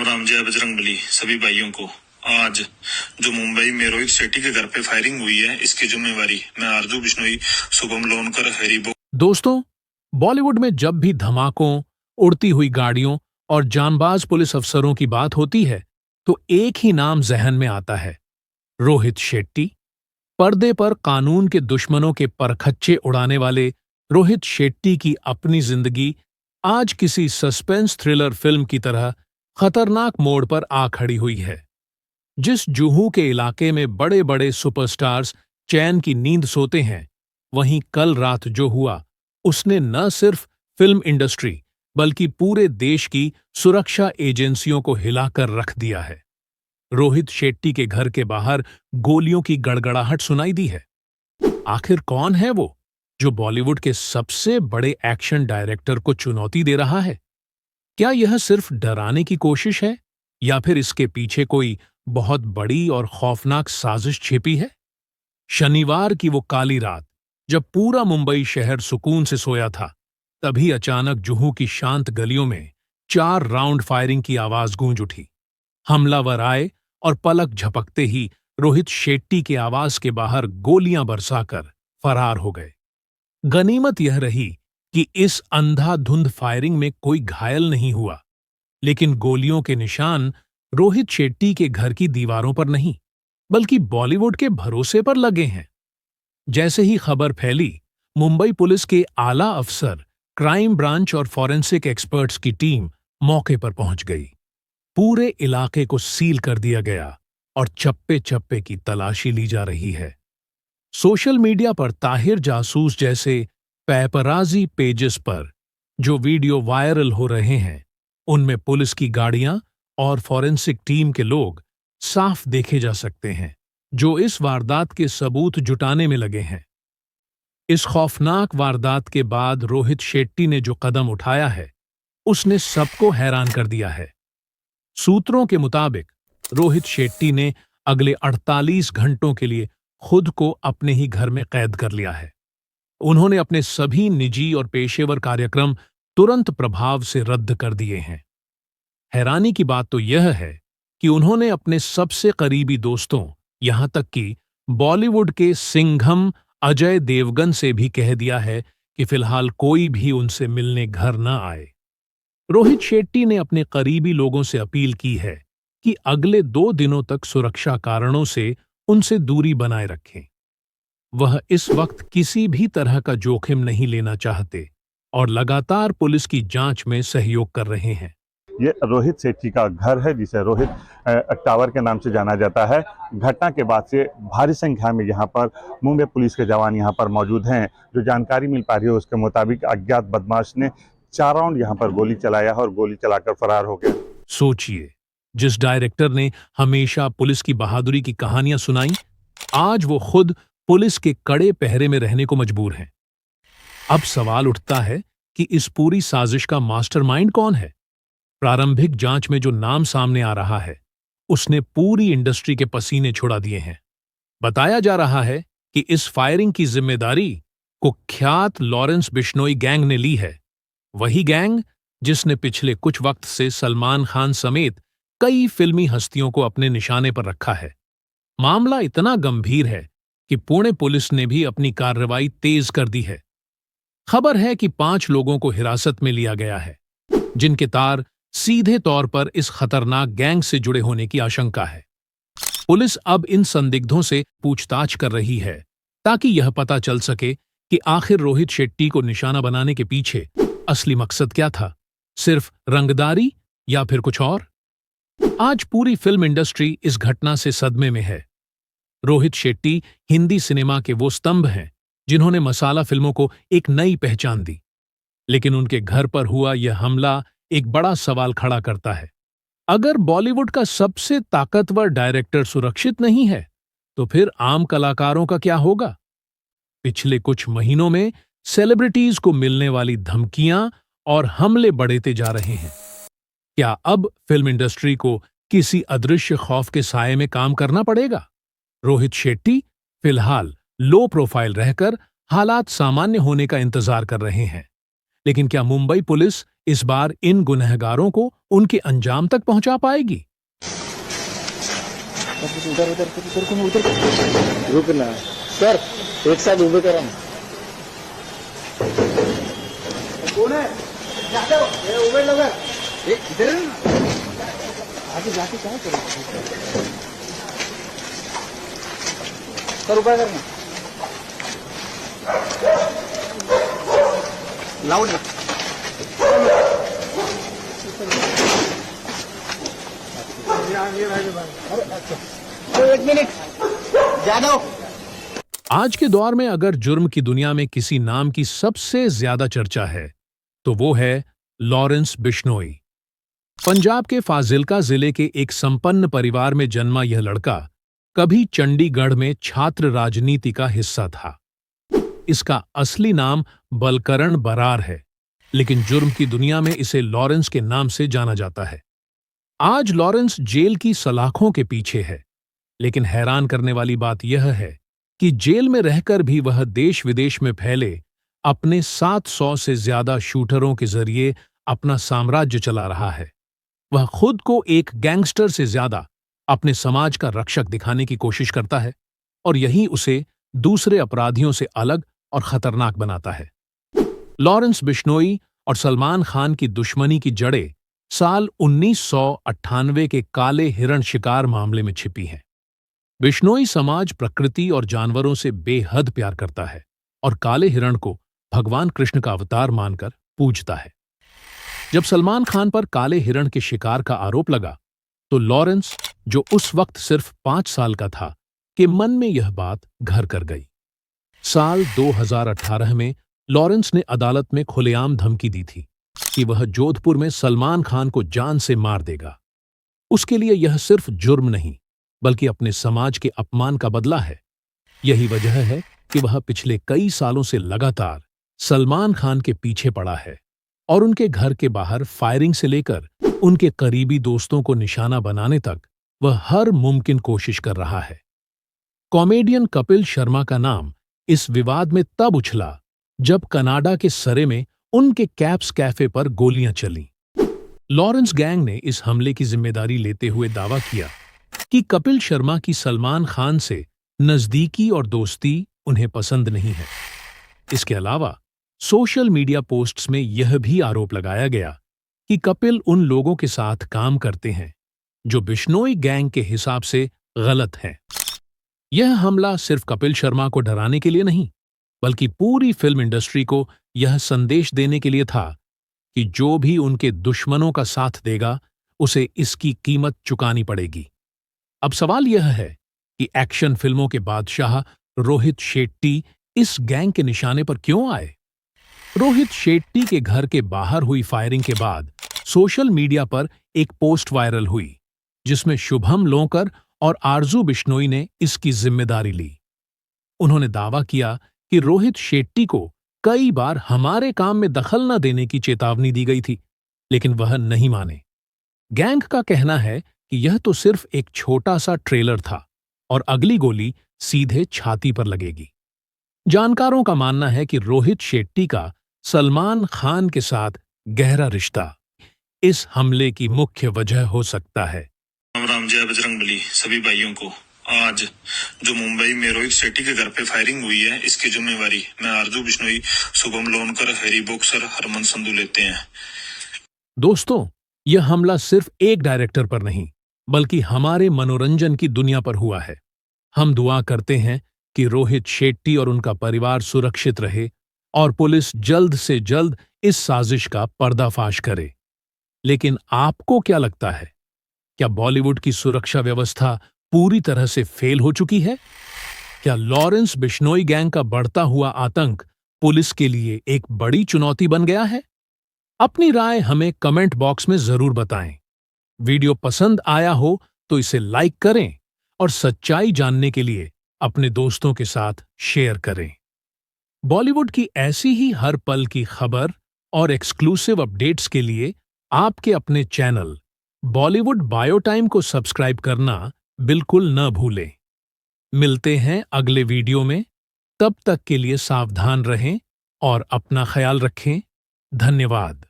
राम जय बजरंगबली सभी भाइयों को। आज जो मुंबई में रोहित शेट्टी के घर पे फायरिंग हुई है, इसकी जिम्मेवारी मैं आरजू बिश्नोई, शुभम लोनकर, हरिबो। दोस्तों, बॉलीवुड में जब भी धमाकों, उड़ती हुई गाड़ियों और जांबाज पुलिस अफसरों की बात होती है, तो एक ही नाम जहन में आता है, रोहित शेट्टी। पर्दे पर कानून के दुश्मनों के परखच्चे उड़ाने वाले रोहित शेट्टी की अपनी जिंदगी आज किसी सस्पेंस थ्रिलर फिल्म की तरह खतरनाक मोड़ पर आ खड़ी हुई है। जिस जुहू के इलाके में बड़े बड़े सुपरस्टार्स चैन की नींद सोते हैं, वहीं कल रात जो हुआ, उसने न सिर्फ फिल्म इंडस्ट्री बल्कि पूरे देश की सुरक्षा एजेंसियों को हिलाकर रख दिया है। रोहित शेट्टी के घर के बाहर गोलियों की गड़गड़ाहट सुनाई दी है। आखिर कौन है वो जो बॉलीवुड के सबसे बड़े एक्शन डायरेक्टर को चुनौती दे रहा है? क्या यह सिर्फ डराने की कोशिश है या फिर इसके पीछे कोई बहुत बड़ी और खौफनाक साजिश छिपी है? शनिवार की वो काली रात, जब पूरा मुंबई शहर सुकून से सोया था, तभी अचानक जुहू की शांत गलियों में 4 राउंड फायरिंग की आवाज गूंज उठी। हमलावर आए और पलक झपकते ही रोहित शेट्टी के आवास के बाहर गोलियां बरसाकर फरार हो गए। गनीमत यह रही कि इस अंधाधुंध फायरिंग में कोई घायल नहीं हुआ, लेकिन गोलियों के निशान रोहित शेट्टी के घर की दीवारों पर नहीं, बल्कि बॉलीवुड के भरोसे पर लगे हैं। जैसे ही खबर फैली, मुंबई पुलिस के आला अफसर, क्राइम ब्रांच और फॉरेंसिक एक्सपर्ट्स की टीम मौके पर पहुंच गई। पूरे इलाके को सील कर दिया गया और चप्पे चप्पे की तलाशी ली जा रही है। सोशल मीडिया पर ताहिर जासूस जैसे पैपराजी पेजेस पर जो वीडियो वायरल हो रहे हैं, उनमें पुलिस की गाड़ियां और फॉरेंसिक टीम के लोग साफ देखे जा सकते हैं, जो इस वारदात के सबूत जुटाने में लगे हैं। इस खौफनाक वारदात के बाद रोहित शेट्टी ने जो कदम उठाया है, उसने सबको हैरान कर दिया है। सूत्रों के मुताबिक रोहित शेट्टी ने अगले 48 घंटों के लिए खुद को अपने ही घर में कैद कर लिया है। उन्होंने अपने सभी निजी और पेशेवर कार्यक्रम तुरंत प्रभाव से रद्द कर दिए हैं। हैरानी की बात तो यह है कि उन्होंने अपने सबसे करीबी दोस्तों, यहां तक कि बॉलीवुड के सिंघम अजय देवगन से भी कह दिया है कि फिलहाल कोई भी उनसे मिलने घर न आए। रोहित शेट्टी ने अपने करीबी लोगों से अपील की है कि अगले 2 दिनों तक सुरक्षा कारणों से उनसे दूरी बनाए रखें। वह इस वक्त किसी भी तरह का जोखिम नहीं लेना चाहते और लगातार पुलिस की जांच में सहयोग कर रहे हैं। ये रोहित शेट्टी का घर है, जिसे रोहित टावर के नाम से जाना जाता है। घटना के बाद से भारी संख्या में यहाँ पर मुंबई पुलिस के जवान यहाँ पर मौजूद हैं। जो जानकारी मिल पा रही है उसके मुताबिक अज्ञात बदमाश ने 4 राउंड यहाँ पर गोली चलाया और गोली चलाकर फरार हो गया। सोचिए, जिस डायरेक्टर ने हमेशा पुलिस की बहादुरी की कहानियां सुनाई, आज वो खुद पुलिस के कड़े पहरे में रहने को मजबूर हैं। अब सवाल उठता है कि इस पूरी साजिश का मास्टरमाइंड कौन है? प्रारंभिक जांच में जो नाम सामने आ रहा है, उसने पूरी इंडस्ट्री के पसीने छुड़ा दिए हैं। बताया जा रहा है कि इस फायरिंग की जिम्मेदारी कुख्यात लॉरेंस बिश्नोई गैंग ने ली है। वही गैंग जिसने पिछले कुछ वक्त से सलमान खान समेत कई फिल्मी हस्तियों को अपने निशाने पर रखा है। मामला इतना गंभीर है कि पुणे पुलिस ने भी अपनी कार्रवाई तेज कर दी है। खबर है कि 5 लोगों को हिरासत में लिया गया है, जिनके तार सीधे तौर पर इस खतरनाक गैंग से जुड़े होने की आशंका है। पुलिस अब इन संदिग्धों से पूछताछ कर रही है ताकि यह पता चल सके कि आखिर रोहित शेट्टी को निशाना बनाने के पीछे असली मकसद क्या था, सिर्फ रंगदारी या फिर कुछ और? आज पूरी फिल्म इंडस्ट्री इस घटना से सदमे में है। रोहित शेट्टी हिंदी सिनेमा के वो स्तंभ हैं जिन्होंने मसाला फिल्मों को एक नई पहचान दी, लेकिन उनके घर पर हुआ यह हमला एक बड़ा सवाल खड़ा करता है। अगर बॉलीवुड का सबसे ताकतवर डायरेक्टर सुरक्षित नहीं है, तो फिर आम कलाकारों का क्या होगा? पिछले कुछ महीनों में सेलिब्रिटीज को मिलने वाली धमकियां और हमले बढ़ते जा रहे हैं। क्या अब फिल्म इंडस्ट्री को किसी अदृश्य खौफ के साये में काम करना पड़ेगा? रोहित शेट्टी फिलहाल लो प्रोफाइल रहकर हालात सामान्य होने का इंतजार कर रहे हैं, लेकिन क्या मुंबई पुलिस इस बार इन गुनहगारों को उनके अंजाम तक पहुंचा पाएगी? उधर उधर उधर उधर रुकना सर, एक साथ उभे करा ना. कौन है? जादव, ये उभे लगा. इधर आगे जाके क्या करें सर, उभा करना लाउड. एक मिनट जादव. आज के दौर में अगर जुर्म की दुनिया में किसी नाम की सबसे ज्यादा चर्चा है तो वो है लॉरेंस बिश्नोई। पंजाब के फाजिल्का जिले के एक संपन्न परिवार में जन्मा यह लड़का कभी चंडीगढ़ में छात्र राजनीति का हिस्सा था। इसका असली नाम बलकरण बरार है, लेकिन जुर्म की दुनिया में इसे लॉरेंस के नाम से जाना जाता है। आज लॉरेंस जेल की सलाखों के पीछे है, लेकिन हैरान करने वाली बात यह है कि जेल में रहकर भी वह देश विदेश में फैले अपने 700 से ज्यादा शूटरों के जरिए अपना साम्राज्य चला रहा है। वह खुद को एक गैंगस्टर से ज्यादा अपने समाज का रक्षक दिखाने की कोशिश करता है, और यही उसे दूसरे अपराधियों से अलग और खतरनाक बनाता है। लॉरेंस बिश्नोई और सलमान खान की दुश्मनी की जड़ें साल 1998 के काले हिरण शिकार मामले में छिपी हैं। बिश्नोई समाज, प्रकृति और जानवरों से बेहद प्यार करता है और काले हिरण को भगवान कृष्ण का अवतार मानकर पूजता है। जब सलमान खान पर काले हिरण के शिकार का आरोप लगा तो लॉरेंस, जो उस वक्त सिर्फ 5 साल का था, के मन में यह बात घर कर गई। साल 2018 में लॉरेंस ने अदालत में खुलेआम धमकी दी थी कि वह जोधपुर में सलमान खान को जान से मार देगा। उसके लिए यह सिर्फ जुर्म नहीं, बल्कि अपने समाज के अपमान का बदला है। यही वजह है कि वह पिछले कई सालों से लगातार सलमान खान के पीछे पड़ा है और उनके घर के बाहर फायरिंग से लेकर उनके करीबी दोस्तों को निशाना बनाने तक वह हर मुमकिन कोशिश कर रहा है। कॉमेडियन कपिल शर्मा का नाम इस विवाद में तब उछला जब कनाडा के सरे में उनके कैप्स कैफे पर गोलियां चलीं। लॉरेंस गैंग ने इस हमले की जिम्मेदारी लेते हुए दावा किया कि कपिल शर्मा की सलमान खान से नजदीकी और दोस्ती उन्हें पसंद नहीं है। इसके अलावा सोशल मीडिया पोस्ट्स में यह भी आरोप लगाया गया कि कपिल उन लोगों के साथ काम करते हैं जो बिश्नोई गैंग के हिसाब से गलत हैं। यह हमला सिर्फ कपिल शर्मा को डराने के लिए नहीं, बल्कि पूरी फिल्म इंडस्ट्री को यह संदेश देने के लिए था कि जो भी उनके दुश्मनों का साथ देगा उसे इसकी कीमत चुकानी पड़ेगी। अब सवाल यह है कि एक्शन फिल्मों के बादशाह रोहित शेट्टी इस गैंग के निशाने पर क्यों आए? रोहित शेट्टी के घर के बाहर हुई फायरिंग के बाद सोशल मीडिया पर एक पोस्ट वायरल हुई जिसमें शुभम लोकर और आरजू बिश्नोई ने इसकी जिम्मेदारी ली। उन्होंने दावा किया कि रोहित शेट्टी को कई बार हमारे काम में दखल न देने की चेतावनी दी गई थी, लेकिन वह नहीं माने। गैंग का कहना है कि यह तो सिर्फ एक छोटा सा ट्रेलर था और अगली गोली सीधे छाती पर लगेगी। जानकारों का मानना है कि रोहित शेट्टी का सलमान खान के साथ गहरा रिश्ता इस हमले की मुख्य वजह हो सकता है। राम राम, जय बजरंगबली सभी भाइयों को। आज जो मुंबई में रोहित शेट्टी के घर पे फायरिंग हुई है, इसकी जिम्मेवारी मैं आरजू बिश्नोई, शुभम लोनकर, हैरी बॉक्सर, हरमन संधू लेते हैं। दोस्तों, यह हमला सिर्फ एक डायरेक्टर पर नहीं, बल्कि हमारे मनोरंजन की दुनिया पर हुआ है। हम दुआ करते हैं कि रोहित शेट्टी और उनका परिवार सुरक्षित रहे और पुलिस जल्द से जल्द इस साजिश का पर्दाफाश करे। लेकिन आपको क्या लगता है? क्या बॉलीवुड की सुरक्षा व्यवस्था पूरी तरह से फेल हो चुकी है? क्या लॉरेंस बिश्नोई गैंग का बढ़ता हुआ आतंक पुलिस के लिए एक बड़ी चुनौती बन गया है? अपनी राय हमें कमेंट बॉक्स में जरूर बताएं। वीडियो पसंद आया हो तो इसे लाइक करें और सच्चाई जानने के लिए अपने दोस्तों के साथ शेयर करें। बॉलीवुड की ऐसी ही हर पल की खबर और एक्सक्लूसिव अपडेट्स के लिए आपके अपने चैनल बॉलीवुड बायोटाइम को सब्सक्राइब करना बिल्कुल न भूलें। मिलते हैं अगले वीडियो में। तब तक के लिए सावधान रहें और अपना ख्याल रखें। धन्यवाद।